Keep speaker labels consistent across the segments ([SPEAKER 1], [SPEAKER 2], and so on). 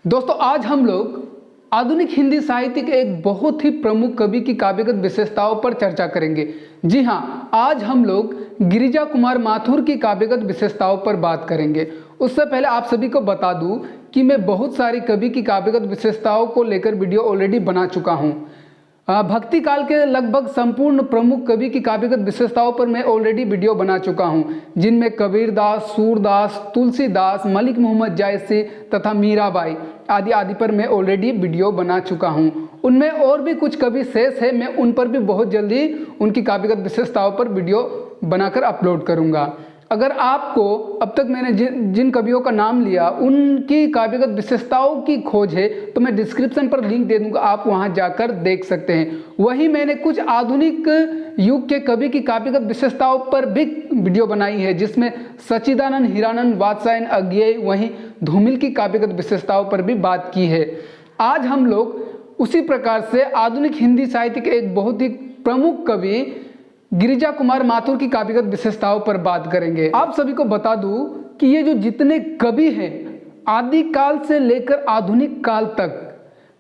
[SPEAKER 1] दोस्तों आज हम लोग आधुनिक हिंदी साहित्य के एक बहुत ही प्रमुख कवि की काव्यगत विशेषताओं पर चर्चा करेंगे। जी हाँ, आज हम लोग गिरिजा कुमार माथुर की काव्यगत विशेषताओं पर बात करेंगे। उससे पहले आप सभी को बता दूं कि मैं बहुत सारी कवि की काव्यगत विशेषताओं को लेकर वीडियो ऑलरेडी बना चुका हूं। भक्ति काल के लगभग संपूर्ण प्रमुख कवि की काव्यगत विशेषताओं पर मैं ऑलरेडी वीडियो बना चुका हूं, जिनमें कबीरदास, सूरदास, तुलसीदास, मलिक मोहम्मद जायसी तथा मीराबाई आदि आदि पर मैं ऑलरेडी वीडियो बना चुका हूं। उनमें और भी कुछ कवि शेष है, मैं उन पर भी बहुत जल्दी उनकी काव्यगत विशेषताओं पर वीडियो बनाकर अपलोड करूंगा। अगर आपको अब तक मैंने जिन कवियों का नाम लिया उनकी काव्यगत विशेषताओं की खोज है तो मैं डिस्क्रिप्शन पर लिंक दे दूंगा, आप वहां जाकर देख सकते हैं। वहीं मैंने कुछ आधुनिक युग के कवि की काव्यगत विशेषताओं पर भी वीडियो बनाई है, जिसमें सच्चिदानंद, हीरानंद, वात्स्यायन, अज्ञेय, वहीं धूमिल की काव्यगत विशेषताओं पर भी बात की है। आज हम लोग उसी प्रकार से आधुनिक हिंदी साहित्य के एक बहुत ही प्रमुख कवि गिरिजा कुमार माथुर की काव्यगत विशेषताओं पर बात करेंगे। आप सभी को बता दूं कि ये जो जितने कवि हैं आदि काल से लेकर आधुनिक काल तक,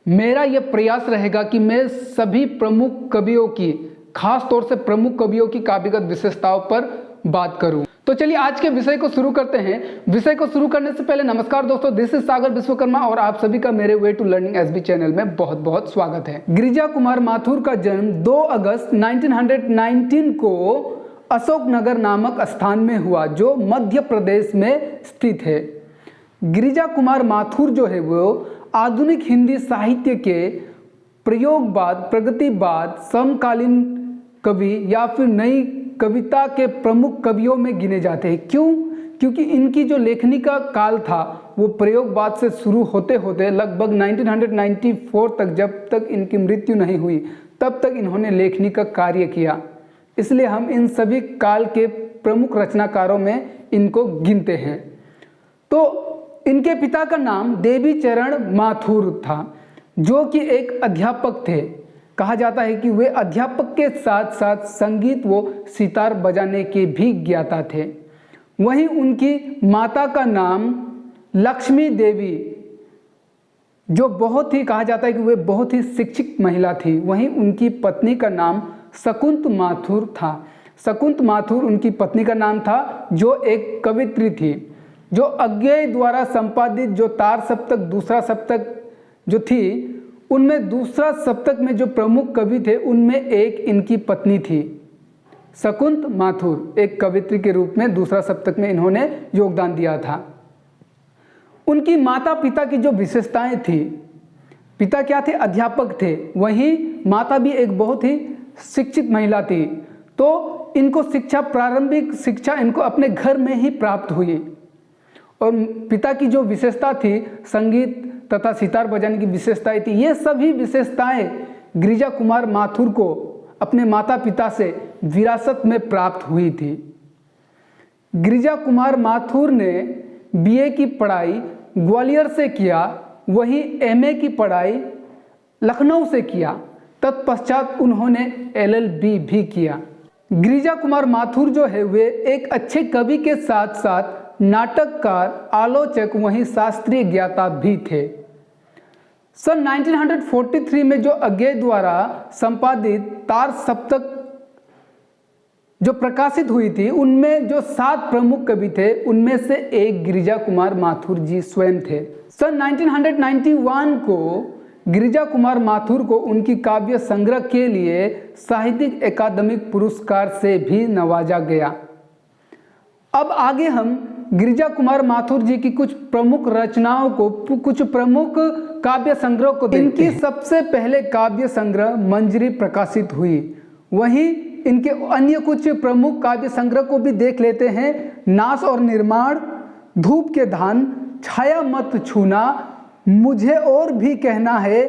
[SPEAKER 1] मेरा यह प्रयास रहेगा कि मैं सभी प्रमुख कवियों की, खास तौर से प्रमुख कवियों की काव्यगत विशेषताओं पर बात करूं। तो चलिए आज के विषय को शुरू करते हैं। विषय को शुरू करने से पहले नमस्कार दोस्तों, दिस इज सागर विश्वकर्मा और आप सभी का मेरे way to learning SB channel में बहुत बहुत स्वागत है। गिरिजा कुमार माथुर का जन्म 2 अगस्त 1919 को अशोकनगर नामक स्थान में हुआ, जो मध्य प्रदेश में स्थित है। गिरिजा कुमार माथुर जो है वो आधुनिक हिंदी साहित्य के प्रयोगवाद, प्रगतिवाद, समकालीन कवि या फिर नई कविता के प्रमुख कवियों में गिने जाते हैं। क्यों? क्योंकि इनकी जो लेखनी का काल था वो प्रयोगवाद से शुरू होते होते लगभग 1994 तक, जब तक इनकी मृत्यु नहीं हुई तब तक इन्होंने लेखनी का कार्य किया। इसलिए हम इन सभी काल के प्रमुख रचनाकारों में इनको गिनते हैं। तो इनके पिता का नाम देवीचरण माथुर था, जो कि एक अध्यापक थे। कहा जाता है कि वे अध्यापक के साथ साथ संगीत व सितार बजाने के भी ज्ञाता थे। वहीं उनकी माता का नाम लक्ष्मी देवी, जो बहुत ही कहा जाता है कि वे बहुत ही शिक्षित महिला थी। वहीं उनकी पत्नी का नाम शकुंत माथुर था। शकुंत माथुर उनकी पत्नी का नाम था, जो एक कवित्री थी, जो अज्ञेय द्वारा संपादित जो तार सप्तक, दूसरा सप्तक जो थी, उनमें दूसरा सप्तक में जो प्रमुख कवि थे उनमें एक इनकी पत्नी थी। शकुंत माथुर एक कवित्री के रूप में दूसरा सप्तक में इन्होंने योगदान दिया था। उनकी माता पिता की जो विशेषताएं थी, पिता क्या थे? अध्यापक थे। वहीं माता भी एक बहुत ही शिक्षित महिला थी। तो इनको शिक्षा, प्रारंभिक शिक्षा इनको अपने घर में ही प्राप्त हुई। और पिता की जो विशेषता थी, संगीत तथा सितार बजाने की विशेषताएं थी, ये सभी विशेषताएं गिरिजा कुमार माथुर को अपने माता पिता से विरासत में प्राप्त हुई थी। गिरिजा कुमार माथुर ने बीए की पढ़ाई ग्वालियर से किया, वहीं एमए की पढ़ाई लखनऊ से किया। तत्पश्चात उन्होंने एलएलबी भी किया। गिरिजा कुमार माथुर जो है वे एक अच्छे कवि के साथ साथ नाटककार, आलोचक, वहीं शास्त्रीय ज्ञाता भी थे। सन 1943 में जो अज्ञेय द्वारा संपादित तार सप्तक जो प्रकाशित हुई थी, उनमें जो 7 प्रमुख कवि थे उनमें से एक गिरिजा कुमार माथुर जी स्वयं थे। सन 1991 को गिरिजा कुमार माथुर को उनकी काव्य संग्रह के लिए साहित्यिक अकादमिक पुरस्कार से भी नवाजा गया। अब आगे हम गिरिजा कुमार माथुर जी की कुछ प्रमुख रचनाओं को, कुछ प्रमुख काव्य संग्रह को देखते हैं। इनकी सबसे पहले काव्य संग्रह मंजरी प्रकाशित हुई। वहीं इनके अन्य कुछ प्रमुख काव्य संग्रह को भी देख लेते हैं। नाश और निर्माण, धूप के धान, छाया मत छूना, मुझे और भी कहना है,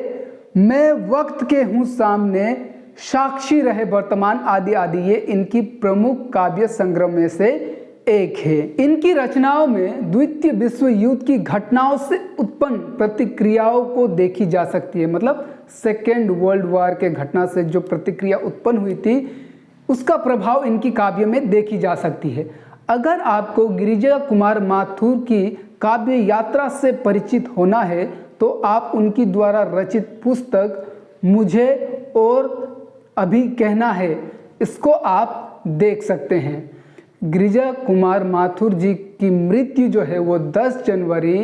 [SPEAKER 1] मैं वक्त के हूँ सामने, साक्षी रहे वर्तमान आदि आदि, ये इनकी प्रमुख काव्य संग्रह में से एक है। इनकी रचनाओं में द्वितीय विश्व युद्ध की घटनाओं से उत्पन्न प्रतिक्रियाओं को देखी जा सकती है। मतलब सेकेंड वर्ल्ड वॉर के घटना से जो प्रतिक्रिया उत्पन्न हुई थी, उसका प्रभाव इनकी काव्य में देखी जा सकती है। अगर आपको गिरिजा कुमार माथुर की काव्य यात्रा से परिचित होना है तो आप उनकी द्वारा रचित पुस्तक मुझे और अभी कहना है, इसको आप देख सकते हैं। गिरिजा कुमार माथुर जी की मृत्यु जो है वो 10 जनवरी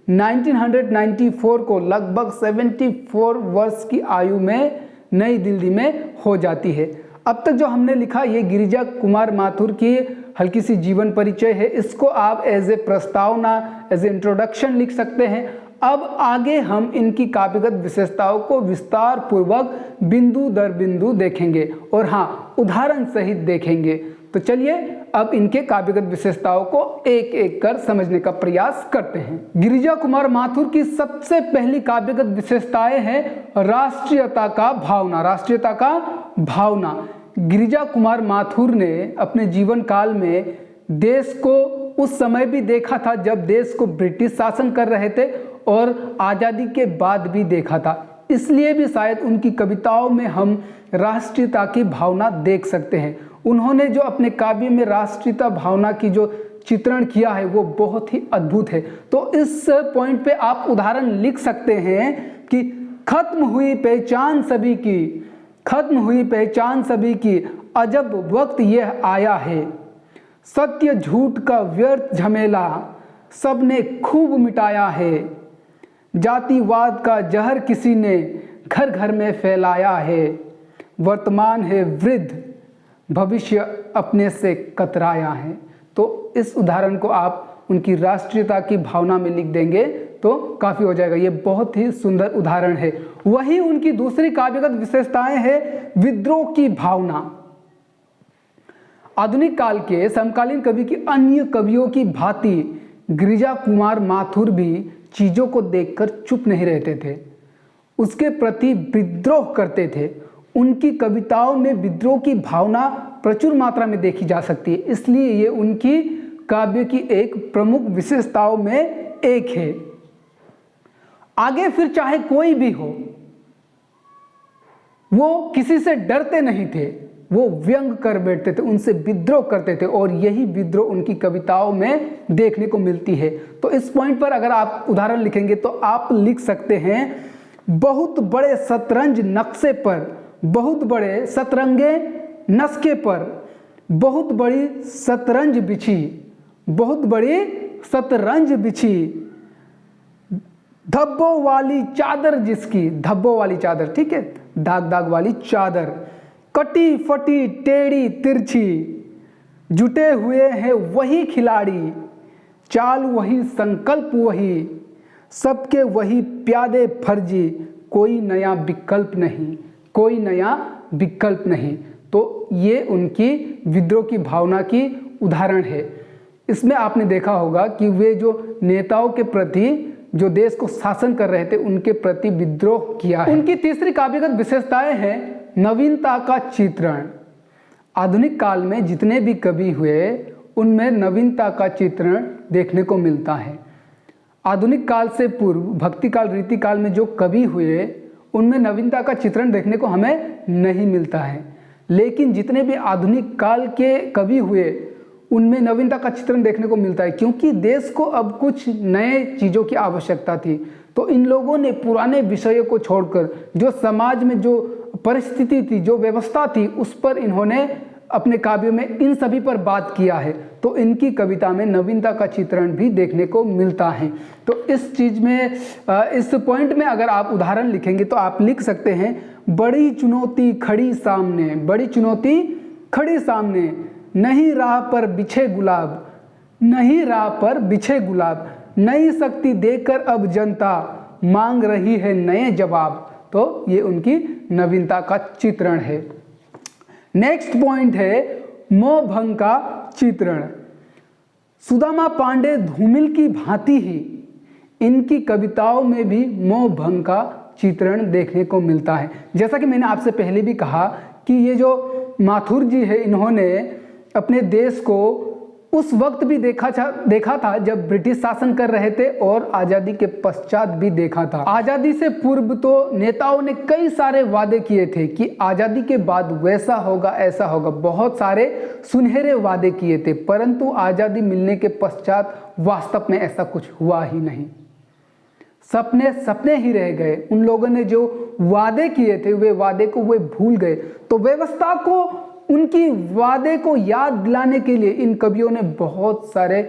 [SPEAKER 1] 1994 को लगभग 74 वर्ष की आयु में नई दिल्ली में हो जाती है। अब तक जो हमने लिखा ये गिरिजा कुमार माथुर की हल्की सी जीवन परिचय है, इसको आप एज ए प्रस्तावना, एज ए इंट्रोडक्शन लिख सकते हैं। अब आगे हम इनकी काव्यगत विशेषताओं को विस्तार पूर्वक बिंदु दर बिंदु देखेंगे और हाँ, उदाहरण सहित देखेंगे। तो चलिए अब इनके काव्यगत विशेषताओं को एक एक कर समझने का प्रयास करते हैं। गिरिजा कुमार माथुर की सबसे पहली काव्यगत विशेषताएं हैं राष्ट्रीयता का भावना। राष्ट्रीयता का भावना। गिरिजा कुमार माथुर ने अपने जीवन काल में देश को उस समय भी देखा था जब देश को ब्रिटिश शासन कर रहे थे और आज़ादी के बाद भी देखा था, इसलिए भी शायद उनकी कविताओं में हम राष्ट्रीयता की भावना देख सकते हैं। उन्होंने जो अपने काव्य में राष्ट्रीयता भावना की जो चित्रण किया है वो बहुत ही अद्भुत है। तो इस पॉइंट पे आप उदाहरण लिख सकते हैं कि खत्म हुई पहचान सभी की, खत्म हुई पहचान सभी की, अजब वक्त यह आया है, सत्य झूठ का व्यर्थ झमेला सबने खूब मिटाया है, जातिवाद का जहर किसी ने घर घर में फैलाया है, वर्तमान है वृद्ध भविष्य अपने से कतराया है। तो इस उदाहरण को आप उनकी राष्ट्रीयता की भावना में लिख देंगे तो काफ़ी हो जाएगा। ये बहुत ही सुंदर उदाहरण है। वही उनकी दूसरी काव्यगत विशेषताएं हैं विद्रोह की भावना। आधुनिक काल के समकालीन कवि की अन्य कवियों की भांति गिरिजा कुमार माथुर भी चीज़ों को देखकर चुप नहीं रहते थे, उसके प्रति विद्रोह करते थे। उनकी कविताओं में विद्रोह की भावना प्रचुर मात्रा में देखी जा सकती है, इसलिए ये उनकी काव्य की एक प्रमुख विशेषताओं में एक है। आगे फिर चाहे कोई भी हो, वो किसी से डरते नहीं थे, वो व्यंग कर बैठते थे, उनसे विद्रोह करते थे और यही विद्रोह उनकी कविताओं में देखने को मिलती है। तो इस पॉइंट पर अगर आप उदाहरण लिखेंगे तो आप लिख सकते हैं बहुत बड़े शतरंज नक्शे पर, बहुत बड़े शतरंगे नस्के पर बहुत बड़ी शतरंज बिछी, बहुत बड़ी शतरंज बिछी, धब्बों वाली चादर जिसकी, धब्बों वाली चादर, ठीक है, दाग दाग वाली चादर, कटी फटी टेढ़ी तिरछी, जुटे हुए हैं वही खिलाड़ी, चाल वही संकल्प वही, सबके वही प्यादे फर्जी, कोई नया विकल्प नहीं, कोई नया विकल्प नहीं। तो ये उनकी विद्रोह की भावना की उदाहरण है। इसमें आपने देखा होगा कि वे जो नेताओं के प्रति, जो देश को शासन कर रहे थे, उनके प्रति विद्रोह किया है। उनकी तीसरी काव्यगत विशेषताएं हैं नवीनता का चित्रण। आधुनिक काल में जितने भी कवि हुए उनमें नवीनता का चित्रण देखने को मिलता है। आधुनिक काल से पूर्व भक्ति काल, रीति काल में जो कवि हुए उनमें नवीनता का चित्रण देखने को हमें नहीं मिलता है, लेकिन जितने भी आधुनिक काल के कवि हुए उनमें नवीनता का चित्रण देखने को मिलता है, क्योंकि देश को अब कुछ नए चीज़ों की आवश्यकता थी। तो इन लोगों ने पुराने विषयों को छोड़कर जो समाज में जो परिस्थिति थी, जो व्यवस्था थी, उस पर इन्होंने अपने काव्यों में इन सभी पर बात किया है। तो इनकी कविता में नवीनता का चित्रण भी देखने को मिलता है। तो इस चीज़ में, इस पॉइंट में अगर आप उदाहरण लिखेंगे तो आप लिख सकते हैं बड़ी चुनौती खड़ी सामने, बड़ी चुनौती खड़ी सामने, नहीं राह पर बिछे गुलाब, नहीं राह पर बिछे गुलाब, नई शक्ति देकर अब जनता मांग रही है नए जवाब। तो ये उनकी नवीनता का चित्रण है। नेक्स्ट पॉइंट है मोह भंग का चित्रण। सुदामा पांडे धूमिल की भांति ही इनकी कविताओं में भी मोह भंग का चित्रण देखने को मिलता है। जैसा कि मैंने आपसे पहले भी कहा कि ये जो माथुर जी है, इन्होंने अपने देश को उस वक्त भी देखा था जब ब्रिटिश शासन कर रहे थे और आज़ादी के पश्चात भी देखा था। आज़ादी से पूर्व तो नेताओं ने कई सारे वादे किए थे कि आज़ादी के बाद वैसा होगा, ऐसा होगा, बहुत सारे सुनहरे वादे किए थे, परंतु आज़ादी मिलने के पश्चात वास्तव में ऐसा कुछ हुआ ही नहीं। सपने सपने ही रह गए। उन लोगों ने जो वादे किए थे वे वादे को वे भूल गए। तो व्यवस्था को, उनकी वादे को याद दिलाने के लिए इन कवियों ने बहुत सारे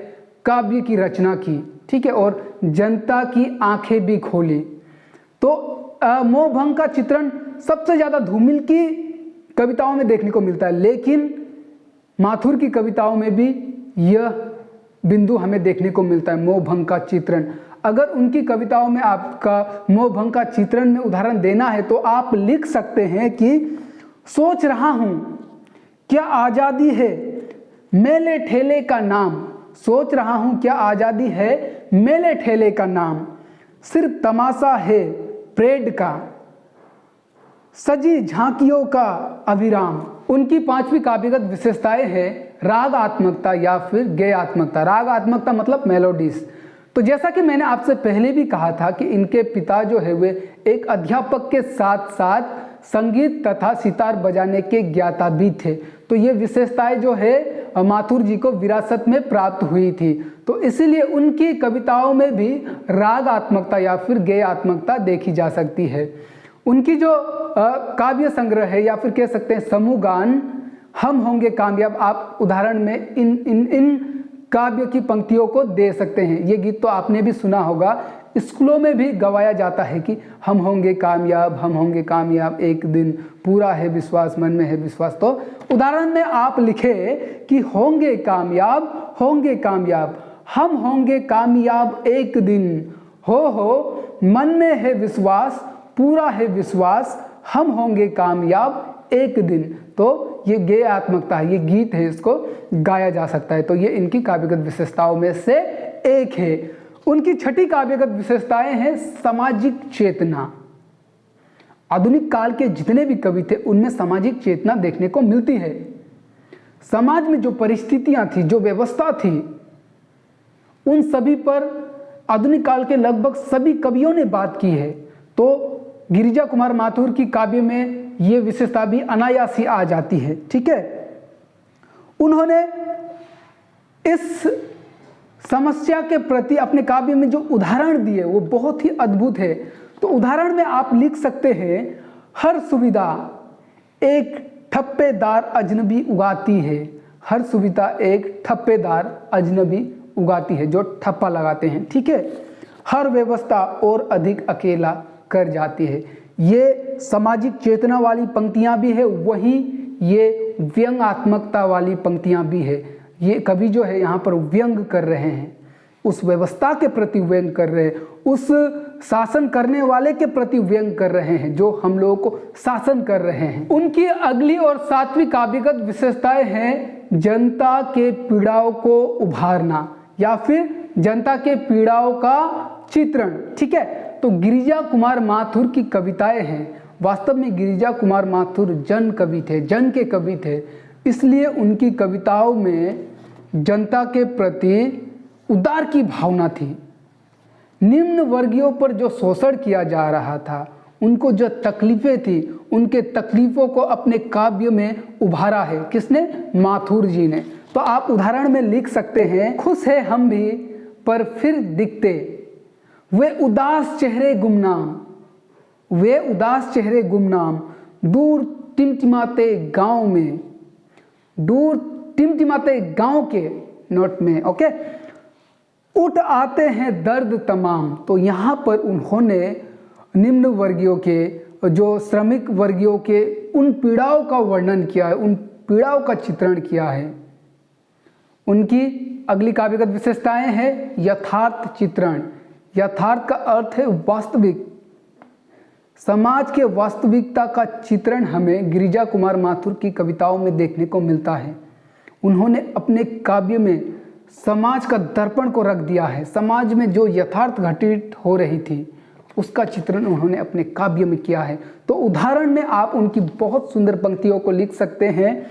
[SPEAKER 1] काव्य की रचना की, ठीक है, और जनता की आंखें भी खोली। तो मोहभंग का चित्रण सबसे ज़्यादा धूमिल की कविताओं में देखने को मिलता है, लेकिन माथुर की कविताओं में भी यह बिंदु हमें देखने को मिलता है, मोहभंग का चित्रण। अगर उनकी कविताओं में आपका मोहभंग का चित्रण में उदाहरण देना है तो आप लिख सकते हैं कि सोच रहा हूं क्या आज़ादी है मेले ठेले का नाम, सोच रहा हूं क्या आज़ादी है मेले ठेले का नाम, सिर्फ तमाशा है परेड का, सजी झांकियों का अविराम। उनकी पांचवी काव्यगत विशेषताएं हैं रागात्मकता या फिर गेयात्मकता। रागात्मकता मतलब मेलोडीज। तो जैसा कि मैंने आपसे पहले भी कहा था कि इनके पिता जो है वे एक अध्यापक के साथ साथ संगीत तथा सितार बजाने के ज्ञाता भी थे। तो ये विशेषताएं जो है माथुर जी को विरासत में प्राप्त हुई थी। तो इसीलिए उनकी कविताओं में भी रागात्मकता या फिर गेयात्मकता देखी जा सकती है। उनकी जो काव्य संग्रह है या फिर कह सकते हैं समूह गान हम होंगे कामयाब, आप उदाहरण में इन काव्य की पंक्तियों को दे सकते हैं। ये गीत तो आपने भी सुना होगा, स्कूलों में भी गवाया जाता है कि हम होंगे कामयाब, हम होंगे कामयाब एक दिन, पूरा है विश्वास, मन में है विश्वास। तो उदाहरण में आप लिखे कि होंगे कामयाब, होंगे कामयाब, हम होंगे कामयाब एक दिन, हो मन में है विश्वास, पूरा है विश्वास, हम होंगे कामयाब एक दिन। तो ये गेयात्मकता है, ये गीत है, इसको गाया जा सकता है। तो ये इनकी काव्यगत विशेषताओं में से एक है। उनकी छठी काव्यगत विशेषताएं हैं सामाजिक चेतना। आधुनिक काल के जितने भी कवि थे उनमें सामाजिक चेतना देखने को मिलती है। समाज में जो परिस्थितियां थी, जो व्यवस्था थी, उन सभी पर आधुनिक काल के लगभग सभी कवियों ने बात की है। तो गिरिजा कुमार माथुर की काव्य में ये विशेषता भी अनायास ही आ जाती है, ठीक है। उन्होंने इस समस्या के प्रति अपने काव्य में जो उदाहरण दिए वो बहुत ही अद्भुत है। तो उदाहरण में आप लिख सकते हैं, हर सुविधा एक ठप्पेदार अजनबी उगाती है, हर सुविधा एक ठप्पेदार अजनबी उगाती है, जो ठप्पा लगाते हैं, ठीक है। हर व्यवस्था और अधिक अकेला कर जाती है। ये सामाजिक चेतना वाली पंक्तियां भी है, वहीं ये व्यंग्यात्मकता वाली पंक्तियां भी है। ये कवि जो है यहाँ पर व्यंग कर रहे हैं, उस व्यवस्था के प्रति व्यंग कर रहे हैं, उस शासन करने वाले के प्रति व्यंग कर रहे हैं जो हम लोगों को शासन कर रहे हैं। उनकी अगली और सातवीं काव्यगत विशेषताएं हैं जनता के पीड़ाओं को उभारना या फिर जनता के पीड़ाओं का चित्रण, ठीक है। तो गिरिजा कुमार माथुर की कविताएं हैं, वास्तव में गिरिजा कुमार माथुर जन कवि थे, जन के कवि थे, इसलिए उनकी कविताओं में जनता के प्रति उदार की भावना थी। निम्न वर्गीयों पर जो शोषण किया जा रहा था, उनको जो तकलीफें थी, उनके तकलीफों को अपने काव्य में उभारा है। किसने? माथुर जी ने। तो आप उदाहरण में लिख सकते हैं, खुश है हम भी पर फिर दिखते वे उदास चेहरे गुमनाम, वे उदास चेहरे गुमनाम, दूर टिमटिमाते गांव में, दूर टिमटिमाते गांव के नोट में, ओके, उठ आते हैं दर्द तमाम। तो यहाँ पर उन्होंने निम्न वर्गीयों के, जो श्रमिक वर्गीयों के उन पीड़ाओं का वर्णन किया है, उन पीड़ाओं का चित्रण किया है। उनकी अगली काव्यगत विशेषताएं हैं यथार्थ चित्रण। यथार्थ का अर्थ है वास्तविक। समाज के वास्तविकता का चित्रण हमें गिरिजा कुमार माथुर की कविताओं में देखने को मिलता है। उन्होंने अपने काव्य में समाज का दर्पण को रख दिया है। समाज में जो यथार्थ घटित हो रही थी उसका चित्रण उन्होंने अपने काव्य में किया है। तो उदाहरण में आप उनकी बहुत सुंदर पंक्तियों को लिख सकते हैं,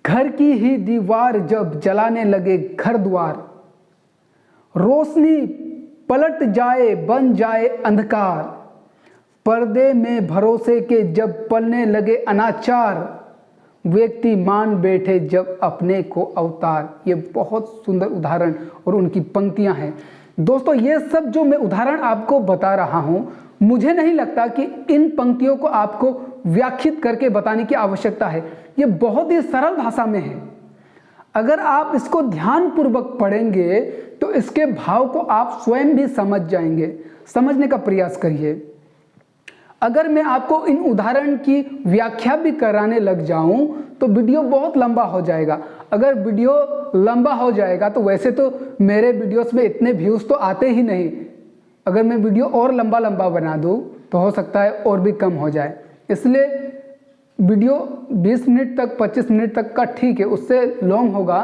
[SPEAKER 1] घर की ही दीवार जब जलाने लगे घर द्वार, रोशनी पलट जाए बन जाए अंधकार, पर्दे में भरोसे के जब पलने लगे अनाचार, व्यक्ति मान बैठे जब अपने को अवतार। ये बहुत सुंदर उदाहरण और उनकी पंक्तियां हैं। दोस्तों ये सब जो मैं उदाहरण आपको बता रहा हूं, मुझे नहीं लगता कि इन पंक्तियों को आपको व्याख्यात करके बताने की आवश्यकता है। ये बहुत ही सरल भाषा में है। अगर आप इसको ध्यानपूर्वक पढ़ेंगे तो इसके भाव को आप स्वयं भी समझ जाएंगे। समझने का प्रयास करिए। अगर मैं आपको इन उदाहरण की व्याख्या भी कराने लग जाऊं तो वीडियो बहुत लंबा हो जाएगा। अगर वीडियो लंबा हो जाएगा तो वैसे तो मेरे वीडियोस में इतने व्यूज़ तो आते ही नहीं। अगर मैं वीडियो और लंबा बना दूं तो हो सकता है और भी कम हो जाए। इसलिए वीडियो 20 मिनट तक 25 मिनट तक का ठीक है, उससे लॉन्ग होगा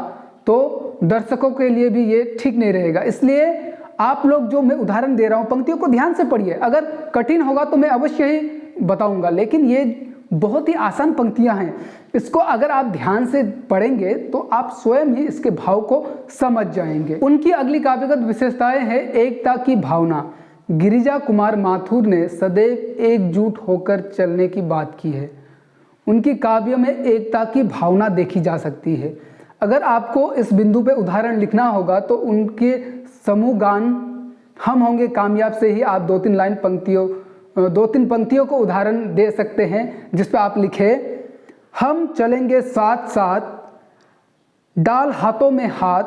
[SPEAKER 1] तो दर्शकों के लिए भी ये ठीक नहीं रहेगा। इसलिए आप लोग जो मैं उदाहरण दे रहा हूँ पंक्तियों को ध्यान से पढ़िए। अगर कठिन होगा तो मैं अवश्य ही बताऊंगा, लेकिन ये बहुत ही आसान पंक्तियां हैं। इसको अगर आप ध्यान से पढ़ेंगे तो आप स्वयं ही इसके भाव को समझ जाएंगे। उनकी अगली काव्यगत विशेषताएं हैं एकता की भावना। गिरिजा कुमार माथुर ने सदैव एकजुट होकर चलने की बात की है। उनकी काव्य में एकता की भावना देखी जा सकती है। अगर आपको इस बिंदु पे उदाहरण लिखना होगा तो उनके समूह गान हम होंगे कामयाब से ही आप 2-3 पंक्तियों को उदाहरण दे सकते हैं, जिस पे आप लिखे हम चलेंगे साथ साथ, डाल हाथों में हाथ,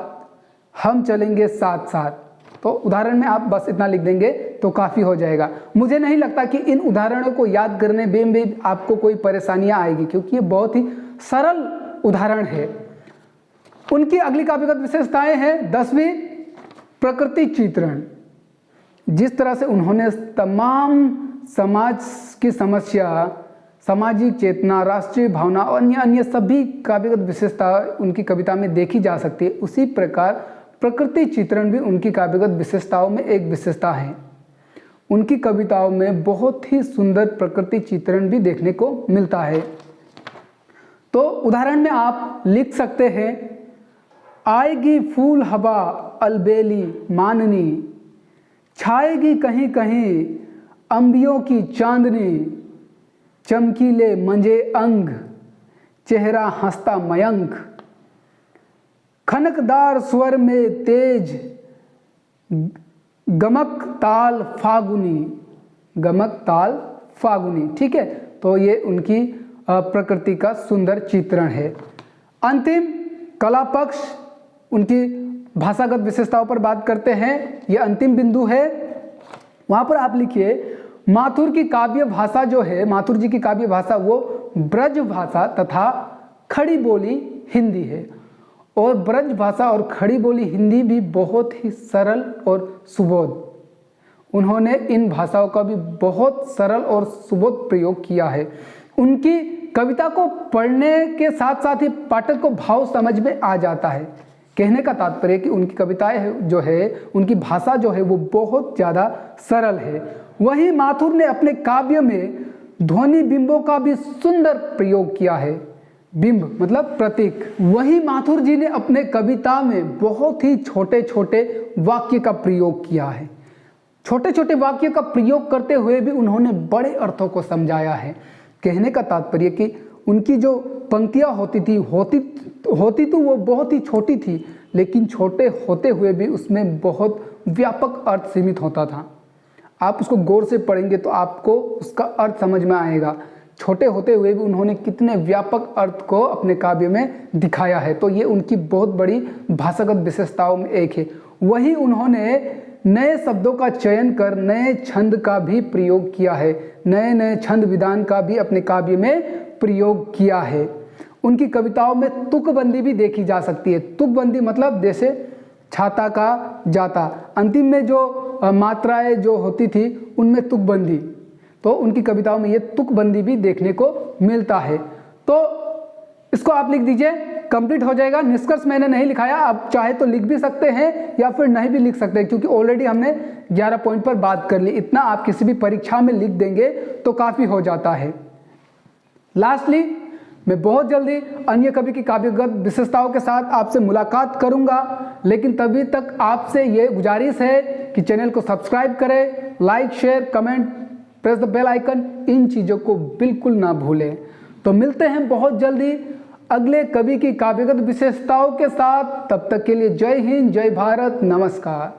[SPEAKER 1] हम चलेंगे साथ साथ। तो उदाहरण में आप बस इतना लिख देंगे तो काफ़ी हो जाएगा। मुझे नहीं लगता कि इन उदाहरणों को याद करने में भी आपको कोई परेशानियां आएगी, क्योंकि ये बहुत ही सरल उदाहरण है। उनकी अगली काव्यगत विशेषताएं हैं 10वीं प्रकृति चित्रण। जिस तरह से उन्होंने तमाम समाज की समस्या, सामाजिक चेतना, राष्ट्रीय भावना और अन्य सभी काव्यगत विशेषता उनकी कविता में देखी जा सकती है, उसी प्रकार प्रकृति चित्रण भी उनकी काव्यगत विशेषताओं में एक विशेषता है। उनकी कविताओं में बहुत ही सुंदर प्रकृति चित्रण भी देखने को मिलता है। तो उदाहरण में आप लिख सकते हैं आएगी फूल हवा अलबेली माननी, छाएगी कहीं कहीं अंबियों की चांदनी, चमकीले मंजे अंग, चेहरा हंसता मयंक, खनकदार स्वर में तेज, गमक ताल फागुनी, गमक ताल फागुनी। ठीक है, तो ये उनकी प्रकृति का सुंदर चित्रण है। अंतिम कला पक्ष, उनकी भाषागत विशेषताओं पर बात करते हैं। ये अंतिम बिंदु है। वहाँ पर आप लिखिए माथुर की काव्य भाषा जो है, माथुर जी की काव्य भाषा वो ब्रज भाषा तथा खड़ी बोली हिंदी है। और ब्रज भाषा और खड़ी बोली हिंदी भी बहुत ही सरल और सुबोध। उन्होंने इन भाषाओं का भी बहुत सरल और सुबोध प्रयोग किया है। उनकी कविता को पढ़ने के साथ साथ ही पाठक को भाव समझ में आ जाता है। कहने का तात्पर्य कि उनकी कविताएं जो है, उनकी भाषा जो है वो बहुत ज़्यादा सरल है। वहीं माथुर ने अपने काव्य में ध्वनि बिंबों का भी सुंदर प्रयोग किया है। बिंब मतलब प्रतीक। वहीं माथुर जी ने अपने कविता में बहुत ही छोटे छोटे वाक्य का प्रयोग किया है। छोटे छोटे वाक्य का प्रयोग करते हुए भी उन्होंने बड़े अर्थों को समझाया है। कहने का तात्पर्य कि उनकी जो पंक्तियाँ होती तो वो बहुत ही छोटी थी, लेकिन छोटे होते हुए भी उसमें बहुत व्यापक अर्थ सीमित होता था। आप उसको गौर से पढ़ेंगे तो आपको उसका अर्थ समझ में आएगा। छोटे होते हुए भी उन्होंने कितने व्यापक अर्थ को अपने काव्य में दिखाया है। तो ये उनकी बहुत बड़ी भाषागत विशेषताओं में एक है। वहीं उन्होंने नए शब्दों का चयन कर नए छंद का भी प्रयोग किया है। नए छंद विधान का भी अपने काव्य में प्रयोग किया है। उनकी कविताओं में तुकबंदी भी देखी जा सकती है। तुकबंदी मतलब जैसे छाता का जाता, अंतिम में जो मात्राएं जो होती थी उनमें तुकबंदी, तो उनकी कविताओं में ये तुकबंदी भी देखने को मिलता है। तो इसको आप लिख दीजिए, कंप्लीट हो जाएगा। निष्कर्ष मैंने नहीं लिखाया, आप चाहे तो लिख भी सकते हैं या फिर नहीं भी लिख सकते हैं, क्योंकि ऑलरेडी हमने 11 पॉइंट पर बात कर ली। इतना आप किसी भी परीक्षा में लिख देंगे तो काफ़ी हो जाता है। लास्टली मैं बहुत जल्दी अन्य कवि की काव्यगत विशेषताओं के साथ आपसे मुलाकात करूंगा, लेकिन तभी तक आपसे ये गुजारिश है कि चैनल को सब्सक्राइब करें, like share comment, press the bell icon, इन चीज़ों को बिल्कुल ना भूलें। तो मिलते हैं बहुत जल्दी अगले कवि की काव्यगत विशेषताओं के साथ। तब तक के लिए जय हिंद, जय भारत, नमस्कार।